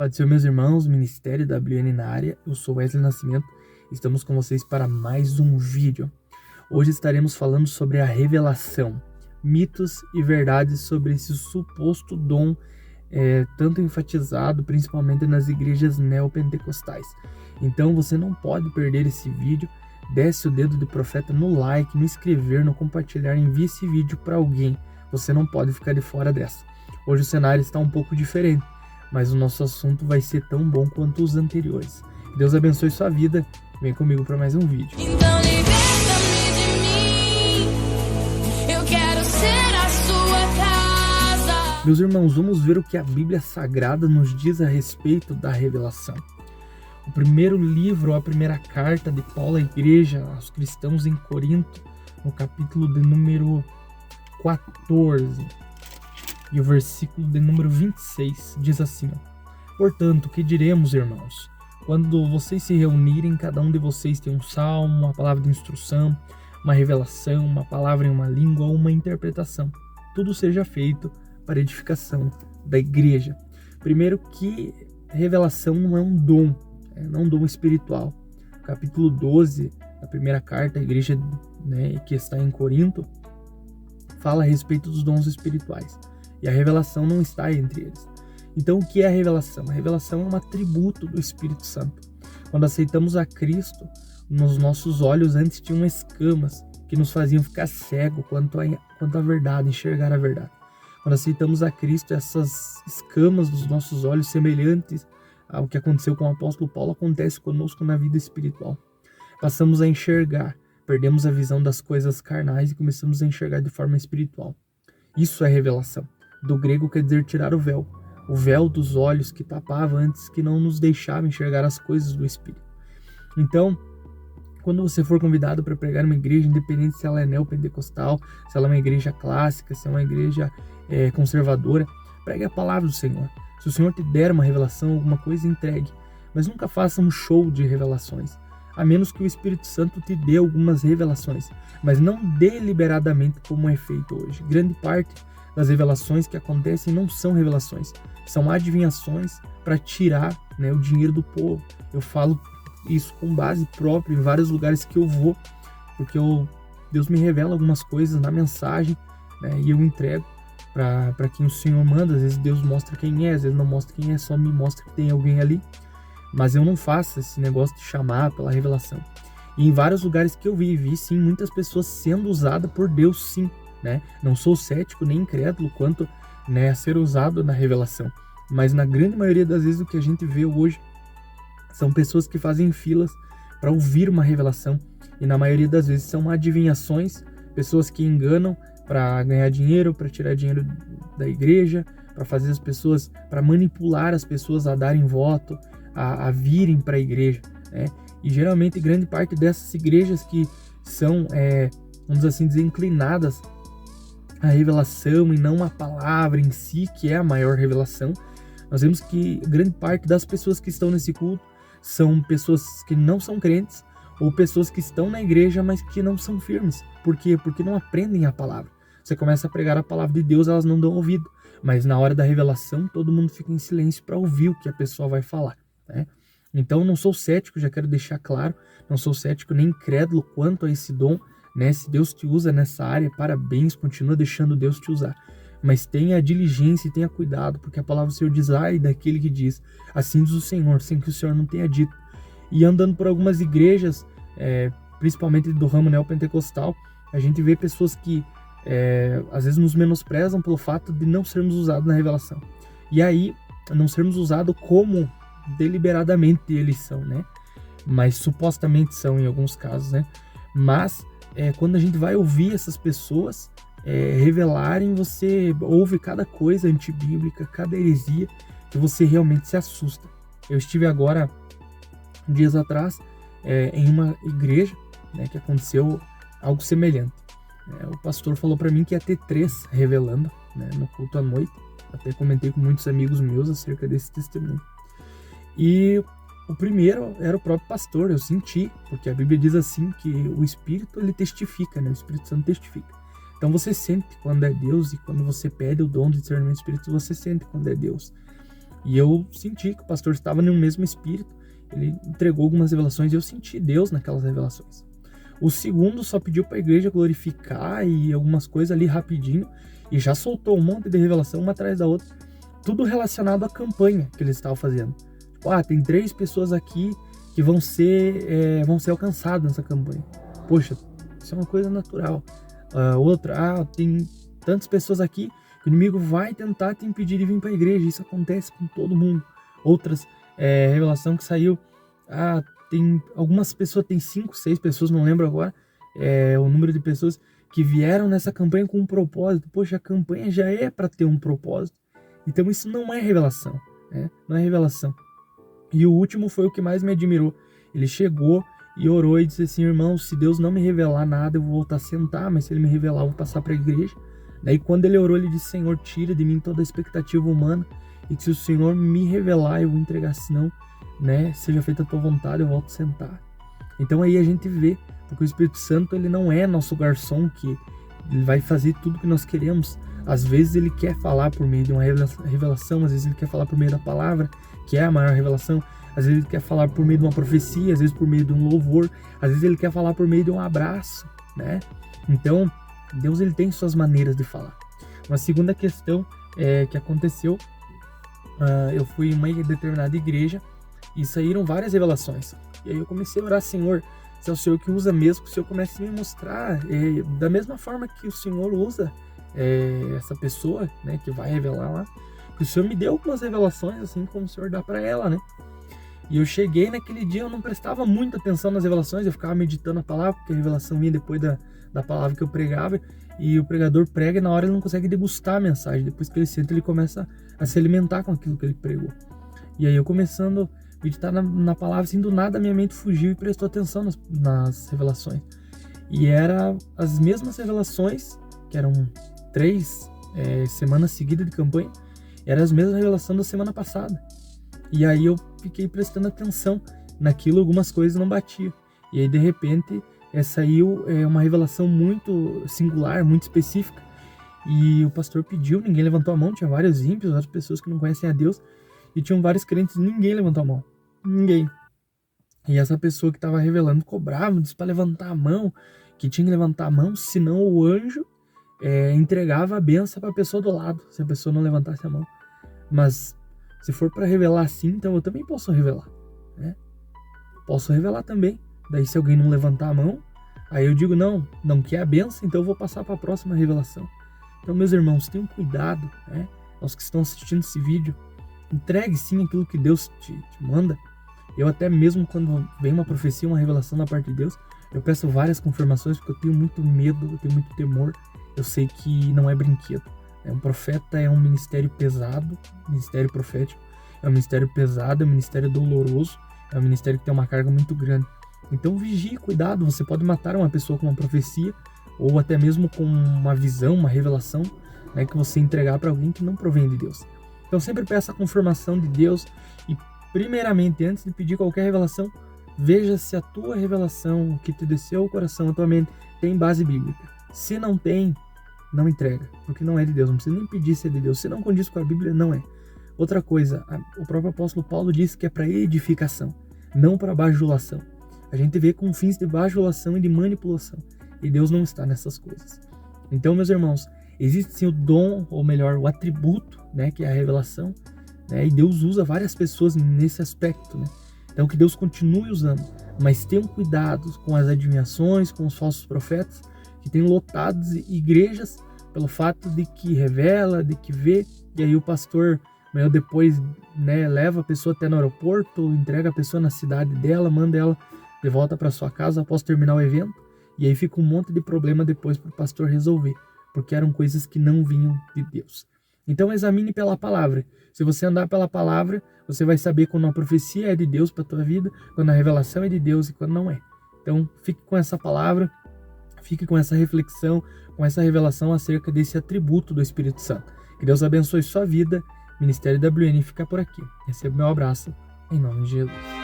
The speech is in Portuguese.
Pode ser, meus irmãos, Ministério WN na área. Eu sou Wesley Nascimento. Estamos com vocês para mais um vídeo. Hoje estaremos falando sobre a revelação, mitos e verdades sobre esse suposto dom, tanto enfatizado principalmente nas igrejas neopentecostais. Então você não pode perder esse vídeo. Desce o dedo do profeta no like, no inscrever, no compartilhar, envie esse vídeo para alguém. Você não pode ficar de fora dessa. Hoje o cenário está um pouco diferente, mas o nosso assunto vai ser tão bom quanto os anteriores. Deus abençoe sua vida. Vem comigo para mais um vídeo. Então liberta-me de mim, eu quero ser a sua casa. Meus irmãos, vamos ver o que a Bíblia Sagrada nos diz a respeito da revelação. O primeiro livro, a primeira carta de Paulo à igreja, aos cristãos em Corinto, no capítulo de número 14, e o versículo de número 26, diz assim: Portanto, que diremos, irmãos? Quando vocês se reunirem, cada um de vocês tem um salmo, uma palavra de instrução, uma revelação, uma palavra em uma língua ou uma interpretação. Tudo seja feito para edificação da igreja. Primeiro, que revelação não é um dom, não um dom espiritual. Capítulo 12 da primeira carta à igreja, que está em Corinto, fala a respeito dos dons espirituais. E a revelação não está entre eles. Então, o que é a revelação? A revelação é um atributo do Espírito Santo. Quando aceitamos a Cristo, nos nossos olhos antes tinham escamas que nos faziam ficar cego quanto à verdade, enxergar a verdade. Quando aceitamos a Cristo, essas escamas dos nossos olhos, semelhantes ao que aconteceu com o apóstolo Paulo, acontece conosco na vida espiritual. Passamos a enxergar, perdemos a visão das coisas carnais e começamos a enxergar de forma espiritual. Isso é revelação. Do grego quer dizer tirar o véu dos olhos que tapava antes, que não nos deixava enxergar as coisas do Espírito. Então, quando você for convidado para pregar uma igreja, independente se ela é neopentecostal, se ela é uma igreja clássica, se é uma igreja conservadora, pregue a palavra do Senhor. Se o Senhor te der uma revelação, alguma coisa, entregue. Mas nunca faça um show de revelações, a menos que o Espírito Santo te dê algumas revelações, mas não deliberadamente como é feito hoje. Grande parte das revelações que acontecem não são revelações, são adivinhações para tirar o dinheiro do povo. Eu falo isso com base própria em vários lugares que eu vou, porque Deus me revela algumas coisas na mensagem, e eu entrego para quem o Senhor manda. Às vezes Deus mostra quem é, às vezes não mostra quem é, só me mostra que tem alguém ali. Mas eu não faço esse negócio de chamar pela revelação. E em vários lugares que eu vi sim, muitas pessoas sendo usadas por Deus, sim. Não sou cético nem incrédulo quanto a ser usado na revelação. Mas na grande maioria das vezes o que a gente vê hoje são pessoas que fazem filas para ouvir uma revelação. E na maioria das vezes são adivinhações, pessoas que enganam para ganhar dinheiro, para tirar dinheiro da igreja, para fazer as pessoas, para manipular as pessoas a darem voto, a virem para a igreja. E geralmente grande parte dessas igrejas que são, vamos assim dizer, inclinadas à revelação e não à palavra em si, que é a maior revelação, nós vemos que grande parte das pessoas que estão nesse culto são pessoas que não são crentes ou pessoas que estão na igreja, mas que não são firmes. Por quê? Porque não aprendem a palavra. Você começa a pregar a palavra de Deus, elas não dão ouvido. Mas na hora da revelação, todo mundo fica em silêncio para ouvir o que a pessoa vai falar. Então, não sou cético, já quero deixar claro, não sou cético nem incrédulo quanto a esse dom. Se Deus te usa nessa área, parabéns, continua deixando Deus te usar. Mas tenha diligência e tenha cuidado, porque a palavra do Senhor diz: ai daquele que diz, assim diz o Senhor, sem que o Senhor não tenha dito. E andando por algumas igrejas, principalmente do ramo neopentecostal, a gente vê pessoas que às vezes nos menosprezam pelo fato de não sermos usados na revelação. E aí, não sermos usados como deliberadamente eles são, mas supostamente são em alguns casos, Mas quando a gente vai ouvir essas pessoas revelarem, você ouve cada coisa antibíblica, cada heresia, que você realmente se assusta. Eu estive agora, dias atrás, em uma igreja, que aconteceu algo semelhante. O pastor falou para mim que ia ter 3 revelando, no culto à noite. Até comentei com muitos amigos meus acerca desse testemunho. E o primeiro era o próprio pastor, eu senti, porque a Bíblia diz assim que o Espírito ele testifica, o Espírito Santo testifica. Então você sente quando é Deus, e quando você pede o dom de discernimento espiritual, você sente quando é Deus. E eu senti que o pastor estava no mesmo espírito. Ele entregou algumas revelações e eu senti Deus naquelas revelações. O segundo só pediu para a igreja glorificar e algumas coisas ali rapidinho. E já soltou um monte de revelação uma atrás da outra. Tudo relacionado à campanha que eles estavam fazendo. Tipo, tem 3 pessoas aqui que vão ser alcançadas nessa campanha. Poxa, isso é uma coisa natural. Outra, tem tantas pessoas aqui que o inimigo vai tentar te impedir de vir para a igreja. Isso acontece com todo mundo. Outras, revelação que saiu. Tem algumas pessoas, tem 5, 6 pessoas, não lembro agora o número de pessoas que vieram nessa campanha com um propósito. Poxa, a campanha já é para ter um propósito. Então isso não é revelação, né? Não é revelação. E o último foi o que mais me admirou. Ele chegou e orou e disse assim: irmão, se Deus não me revelar nada, eu vou voltar a sentar, mas se ele me revelar, eu vou passar para a igreja. Daí quando ele orou, ele disse: Senhor, tira de mim toda a expectativa humana, e que se o Senhor me revelar, eu vou entregar, senão, né, seja feita a tua vontade, eu volto a sentar. Então aí a gente vê, porque o Espírito Santo, ele não é nosso garçom que ele vai fazer tudo que nós queremos. Às vezes ele quer falar por meio de uma revelação, às vezes ele quer falar por meio da palavra, que é a maior revelação. Às vezes ele quer falar por meio de uma profecia, às vezes por meio de um louvor, às vezes ele quer falar por meio de um abraço, né? Então, Deus, ele tem suas maneiras de falar. Uma segunda questão que aconteceu, eu fui em uma determinada igreja e saíram várias revelações. E aí eu comecei a orar: Senhor, se é o Senhor que usa mesmo, que o Senhor comece a me mostrar, da mesma forma que o Senhor usa essa pessoa, né, que vai revelar lá, que o Senhor me deu algumas revelações, assim como o Senhor dá para ela, né? E eu cheguei naquele dia, eu não prestava muita atenção nas revelações, eu ficava meditando a palavra, porque a revelação vinha depois da palavra que eu pregava, e o pregador prega e na hora ele não consegue degustar a mensagem. Depois que ele senta, ele começa a se alimentar com aquilo que ele pregou. E aí eu começando a meditar na palavra, assim, do nada minha mente fugiu e prestou atenção nas revelações. E eram as mesmas revelações, que eram 3 semanas seguidas de campanha, eram as mesmas revelações da semana passada. E aí eu fiquei prestando atenção naquilo, algumas coisas não batiam. E aí de repente saiu uma revelação muito singular, muito específica. E o pastor pediu, ninguém levantou a mão, tinha vários ímpios, várias pessoas que não conhecem a Deus. E tinham vários crentes, ninguém levantou a mão. Ninguém. E essa pessoa que estava revelando cobrava, disse para levantar a mão, que tinha que levantar a mão, senão o anjo entregava a benção para a pessoa do lado, se a pessoa não levantasse a mão. Mas se for para revelar assim, então eu também posso revelar, né? Posso revelar também. Daí se alguém não levantar a mão, aí eu digo: não quer a benção, então eu vou passar para a próxima revelação. Então, meus irmãos, tenham cuidado, né? Nós que estão assistindo esse vídeo, entregue sim aquilo que Deus te manda. Eu até mesmo quando vem uma profecia, uma revelação da parte de Deus, eu peço várias confirmações, porque eu tenho muito medo, eu tenho muito temor. Eu sei que não é brinquedo. Um profeta é um ministério pesado, ministério profético é um ministério pesado, é um ministério doloroso, é um ministério que tem uma carga muito grande. Então vigie, cuidado, você pode matar uma pessoa com uma profecia, ou até mesmo com uma visão, uma revelação, né, que você entregar para alguém que não provém de Deus. Então sempre peça a confirmação de Deus e, primeiramente, antes de pedir qualquer revelação, veja se a tua revelação, o que te desceu ao coração, a tua mente, tem base bíblica. Se não tem, não entrega, porque não é de Deus, não precisa nem pedir se é de Deus. Se não condiz com a Bíblia, não é. Outra coisa, o próprio apóstolo Paulo disse que é para edificação, não para bajulação. A gente vê com fins de bajulação e de manipulação, e Deus não está nessas coisas. Então, meus irmãos, existe sim o dom, ou melhor, o atributo, né, que é a revelação, né, e Deus usa várias pessoas nesse aspecto, né? Então que Deus continue usando, mas tenham cuidado com as adivinhações, com os falsos profetas, que tem lotado igrejas pelo fato de que revela, de que vê, e aí o pastor depois, né, leva a pessoa até no aeroporto, entrega a pessoa na cidade dela, manda ela de volta para sua casa após terminar o evento, e aí fica um monte de problema depois para o pastor resolver, porque eram coisas que não vinham de Deus. Então examine pela palavra. Se você andar pela palavra, você vai saber quando a profecia é de Deus para a tua vida, quando a revelação é de Deus e quando não é. Então fique com essa palavra, fique com essa reflexão, com essa revelação acerca desse atributo do Espírito Santo. Que Deus abençoe sua vida. Ministério WN fica por aqui. Receba meu abraço, em nome de Jesus.